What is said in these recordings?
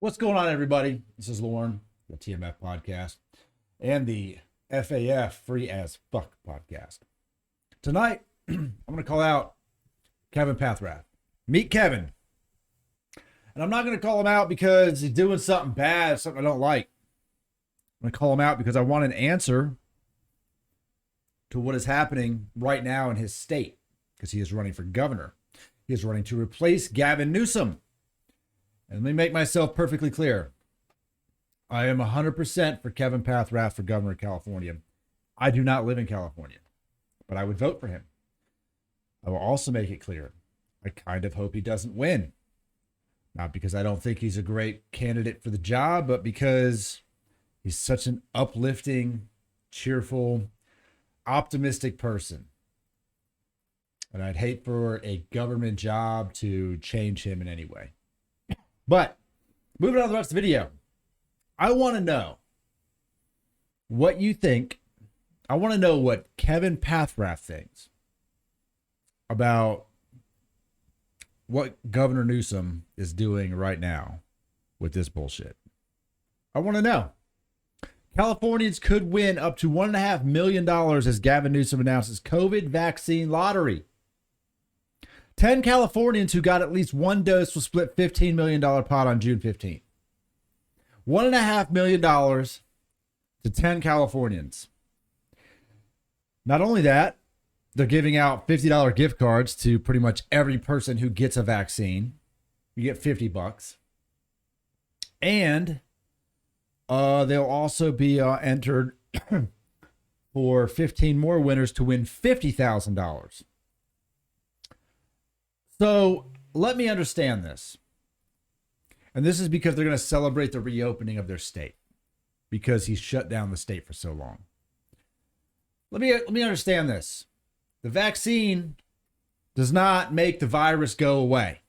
What's going on, everybody? This is Lauren, the TMF podcast, and the FAF Free as Fuck podcast. Tonight, I'm going to call out Kevin Paffrath. Meet Kevin. And I'm not going to call him out because he's doing something bad, something I don't like. I'm going to call him out because I want an answer to what is happening right now in his state, because he is running for governor. He is running to replace Gavin Newsom. And let me make myself perfectly clear. I am 100% for Kevin Paffrath for governor of California. I do not live in California, but I would vote for him. I will also make it clear, I kind of hope he doesn't win. Not because I don't think he's a great candidate for the job, but because he's such an uplifting, cheerful, optimistic person. And I'd hate for a government job to change him in any way. But moving on to the rest of the video, I want to know what you think. I want to know what Kevin Paffrath thinks about what Governor Newsom is doing right now with this bullshit. I want to know. Californians could win up to $1.5 million as Gavin Newsom announces COVID vaccine lottery. 10 Californians who got at least one dose will split $15 million pot on June 15th. $1.5 million to 10 Californians. Not only that, they're giving out $50 gift cards to pretty much every person who gets a vaccine. You get $50. And they'll also be entered for 15 more winners to win $50,000. So let me understand this. And this is because they're going to celebrate the reopening of their state because he shut down the state for so long. Let me understand this. The vaccine does not make the virus go away.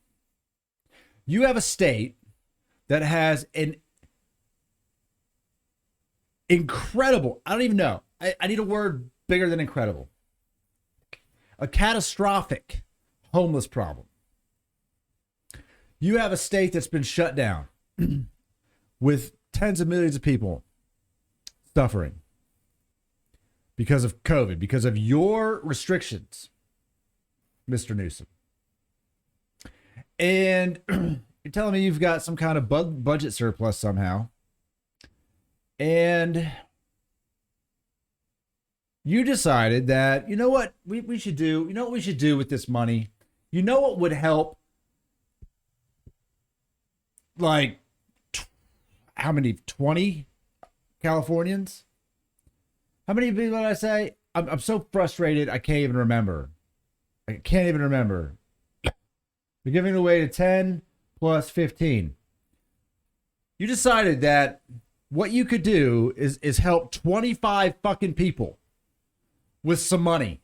You have a state that has an incredible, I don't even know. I need a word bigger than incredible. A catastrophic homeless problem. You have a state that's been shut down with tens of millions of people suffering because of COVID, because of your restrictions, Mr. Newsom. And you're telling me you've got some kind of budget surplus somehow. And you decided that, you know what we should do? You know what we should do with this money? You know what would help? Like, how many? 20 Californians? How many people did I say? I'm so frustrated, I can't even remember. They're giving it away to 10 plus 15. You decided that what you could do is help 25 fucking people with some money.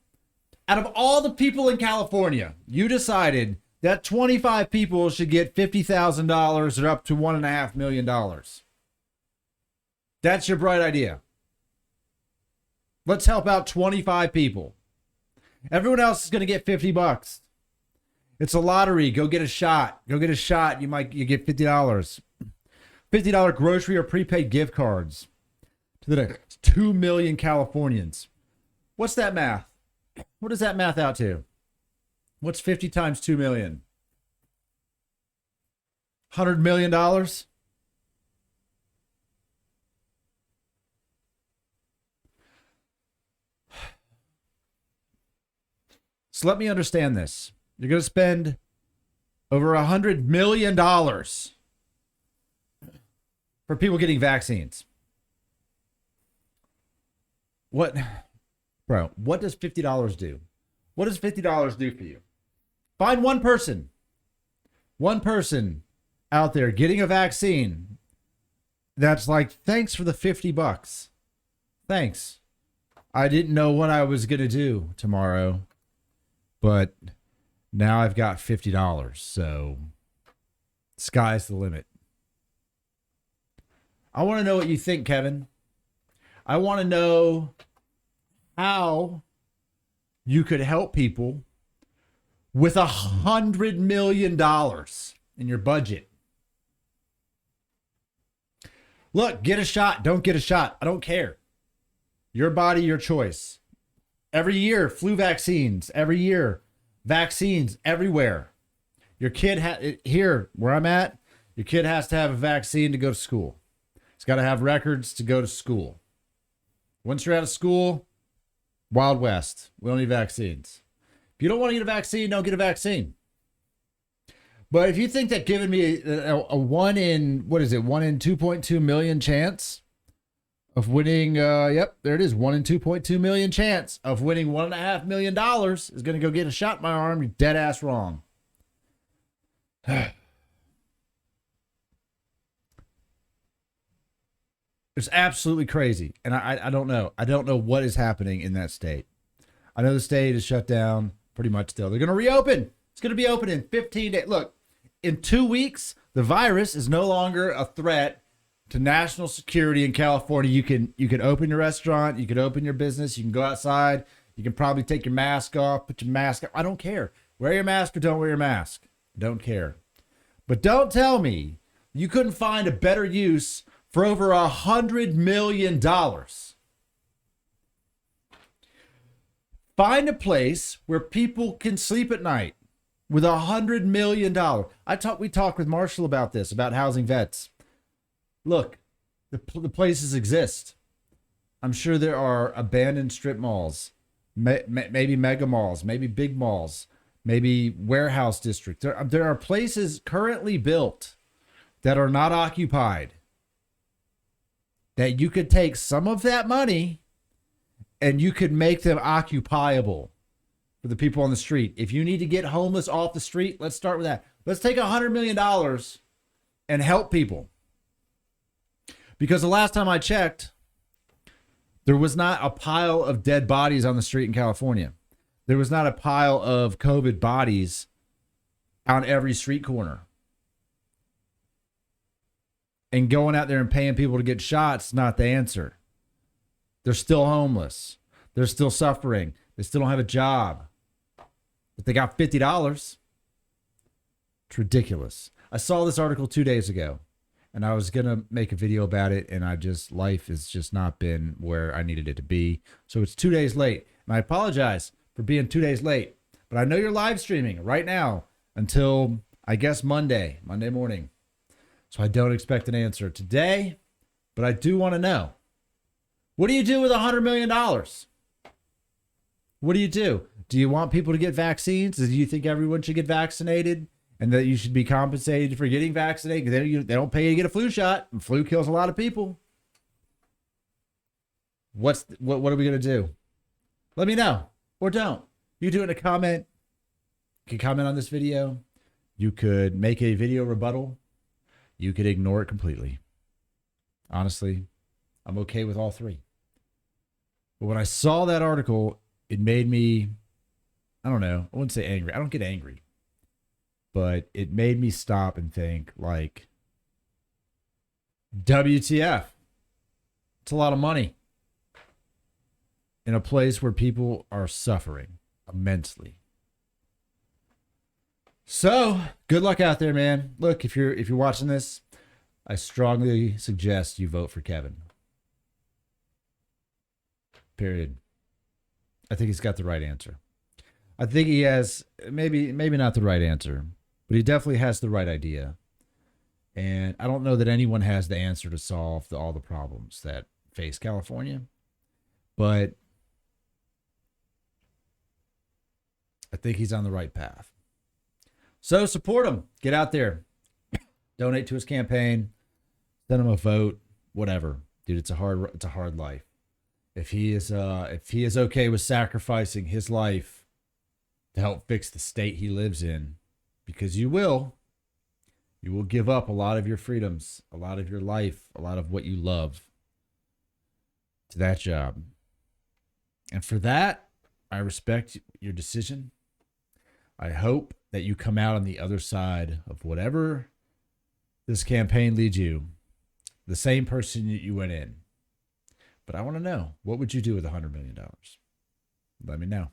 Out of all the people in California, you decided that 25 people should get $50,000 or up to $1.5 million. That's your bright idea. Let's help out 25 people. Everyone else is going to get $50. It's a lottery. Go get a shot. You get $50. $50 grocery or prepaid gift cards to the next 2 million Californians. What's that math? What does that math out to? What's 50 times 2 million? $100 million? So let me understand this. You're going to spend over $100 million for people getting vaccines. What does $50 do? What does $50 do for you? Find one person out there getting a vaccine that's like, thanks for the $50. Thanks. I didn't know what I was going to do tomorrow, but now I've got $50. So sky's the limit. I want to know what you think, Kevin. I want to know how you could help people with $100 million in your budget. Look, get a shot. Don't get a shot. I don't care. Your body, your choice. Every year, flu vaccines. Every year, vaccines everywhere. Your kid, here where I'm at, your kid has to have a vaccine to go to school. He's got to have records to go to school. Once you're out of school, Wild West. We don't need vaccines. If you don't want to get a vaccine, don't get a vaccine. But if you think that giving me a 1 in 2.2 million chance of winning, yep, there it is, 1 in 2.2 million chance of winning $1.5 million is going to go get a shot in my arm, you're dead ass wrong. It's absolutely crazy. And I don't know. I don't know what is happening in that state. I know the state is shut down pretty much still. They're going to reopen. It's going to be open in 15 days. Look, in 2 weeks, the virus is no longer a threat to national security in California. You can open your restaurant. You can open your business. You can go outside. You can probably take your mask off, put your mask on. I don't care. Wear your mask or don't wear your mask. Don't care. But don't tell me you couldn't find a better use for over $100 million. Find a place where people can sleep at night with $100 million. We talked with Marshall about this, about housing vets. Look, the places exist. I'm sure there are abandoned strip malls, maybe mega malls, maybe big malls, maybe warehouse districts. There are places currently built that are not occupied that you could take some of that money and you could make them occupiable for the people on the street. If you need to get homeless off the street, let's start with that. Let's take $100 million and help people. Because the last time I checked, there was not a pile of dead bodies on the street in California. There was not a pile of COVID bodies on every street corner. And going out there and paying people to get shots is not the answer. They're still homeless. They're still suffering. They still don't have a job. But they got $50. It's ridiculous. I saw this article 2 days ago, and I was going to make a video about it, and life has just not been where I needed it to be. So it's 2 days late. And I apologize for being 2 days late. But I know you're live streaming right now until, I guess, Monday morning. So I don't expect an answer today, but I do want to know. What do you do with $100 million? What do you do? Do you want people to get vaccines? Do you think everyone should get vaccinated and that you should be compensated for getting vaccinated? Because they don't pay you to get a flu shot, and flu kills a lot of people. What are we going to do? Let me know, or don't. You do it in a comment. You can comment on this video. You could make a video rebuttal. You could ignore it completely. Honestly, I'm okay with all three. But when I saw that article, it made me, I don't know, I wouldn't say angry. I don't get angry. But it made me stop and think, like, WTF? It's a lot of money in a place where people are suffering immensely. So, good luck out there, man. Look, if you're watching this, I strongly suggest you vote for Kevin. Period. I think he's got the right answer. I think he has maybe not the right answer, but he definitely has the right idea. And I don't know that anyone has the answer to solve all the problems that face California, but I think he's on the right path. So support him. Get out there. Donate to his campaign. Send him a vote. Whatever. Dude, it's a hard life. If he is okay with sacrificing his life to help fix the state he lives in, because you will give up a lot of your freedoms, a lot of your life, a lot of what you love to that job. And for that, I respect your decision. I hope that you come out on the other side of whatever this campaign leads you, the same person that you went in. But I want to know, what would you do with $100 million? Let me know.